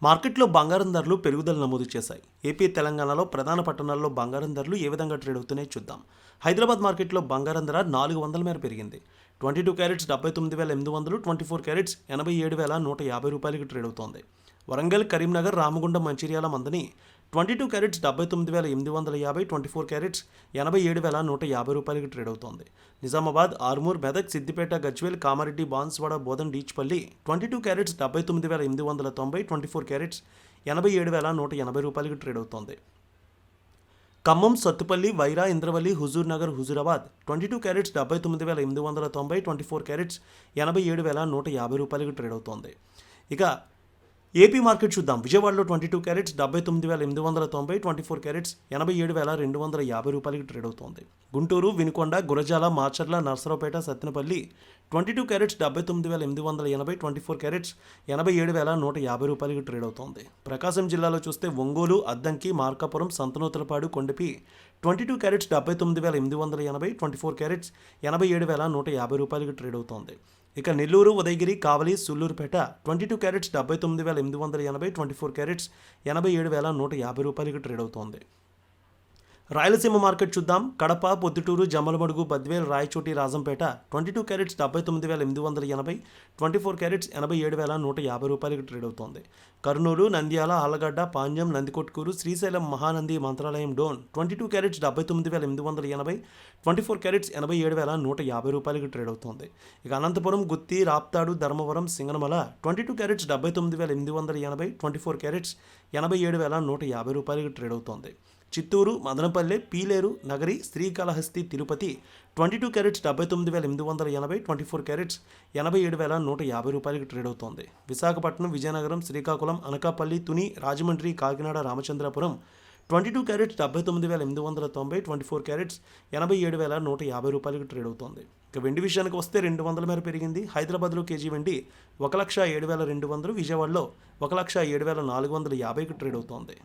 మార్కెట్లో బంగారం ధరలు పెరుగుదల నమోదు చేశాయి. ఏపీ, తెలంగాణలో ప్రధాన పట్టణాల్లో బంగారం ధరలు ఏ విధంగా ట్రేడ్ అవుతున్నాయో చూద్దాం. హైదరాబాద్ మార్కెట్లో బంగారం ధర 400 మేర పెరిగింది. 22 క్యారెట్స్ 79,800, 24 క్యారెట్స్ 87,150 రూపాయలకి ట్రేడ్ అవుతోంది. వరంగల్, కరీంనగర్, రామగుండం, మంచిర్యాల మందని 22 క్యారెట్స్ 79,850, 24 క్యారెట్స్ 87,150 రూపాయలకి ట్రేడ్ అవుతోంది. నిజామాబాద్, ఆర్మూర్, మెదక్, సిద్దిపేట, గజ్వేల్, కామారెడ్డి, బాన్స్వాడ, బోధన్, డీచ్పల్లి 22 క్యారెట్స్ 79,890, 24 క్యారెట్స్ 87,180 రూపాయలకి ట్రేడ్ అవుతోంది. ఖమ్మం, సత్తుపల్లి, వైరా, ఇంద్రవల్లి, హుజూర్ నగర్, హుజూరాబాద్ 22 క్యారెట్స్ 79,890, 24 క్యారెట్స్ 87,150 రూపాయలకి ట్రేడ్ అవుతోంది. ఇక ఏపీ మార్కెట్ చూద్దాం. విజయవాడలో 22 క్యారెట్స్ 79,890, 24 క్యారెట్స్ 87,250 రూపాయలకి ట్రేడ్ అవుతోంది. గుంటూరు, వినుకొండ, గురజాల, మాచర్ల, నర్సరావుపేట, సత్తెనపల్లి 22 క్యారెట్స్ 79,880, 24 క్యారెట్స్ 87,150 రూపాయలకి ట్రేడ్ అవుతోంది. ప్రకాశం జిల్లాలో చూస్తే ఒంగోలు, అద్దంకి, మార్కాపురం, సంతనూతలపాడు, కొండపి 22 క్యారెట్స్ 79,880, 24 క్యారెట్స్ 87,150 రూపాయలకి ట్రేడ్ అవుతోంది. ఇక నెల్లూరు, ఉదయగిరి, కావలి, సుల్లూరుపేట 22 క్యారెట్స్ 79,880, 24 క్యారెట్స్ 87,150 రూపాయలకి ట్రేడ్ అవుతోంది. రాయలసీమ మార్కెట్ చూద్దాం. కడప, పొద్దుటూరు, జమ్మలమడుగు, బద్వేల్, రాయచోటి, రాజంపేట 22 క్యారెట్స్ 79,880, 24 క్యారెట్స్ 87,150 రూపాయలకి ట్రేడ్ అవుతోంది. కర్నూలు, నంద్యాల, ఆలగడ్డ, పాండ్యం, నందికొట్కూరు, శ్రీశైలం, మహానంది, మంత్రాలయం, డోన్ 22 క్యారెట్స్ 79,880, 24 క్యారెట్స్ 87,150 రూపాయలకి ట్రేడ్ అవుతోంది. ఇక అనంతపురం, గుత్తి, రాప్తాడు, ధర్మవరం, సింగనమల 22 క్యారెట్స్ 79,880, 24 క్యారెట్స్ 87,150 రూపాయలకి ట్రేడ్ అవుతోంది. చిత్తూరు, మదనపల్లె, పీలేరు, నగరి, శ్రీకాళహస్తి, తిరుపతి 22 క్యారెట్స్ 79,880, 24 క్యారెట్స్ 87,150 రూపాయలకి ట్రేడ్ అవుతోంది. విశాఖపట్నం, విజయనగరం, శ్రీకాకుళం, అనకాపల్లి, తుని, రాజమండ్రి, కాకినాడ, రామచంద్రపురం 22 క్యారెట్స్ 79,890, 24 క్యారెట్స్ 87,150 రూపాయలకి ట్రేడ్ అవుతోంది. ఇక వెండి విషయానికి వస్తే 200 మేర పెరిగింది. హైదరాబాద్లో కేజీ వెండి 1,07,200, విజయవాడలో 1,07,450కి ట్రేడ్ అవుతోంది.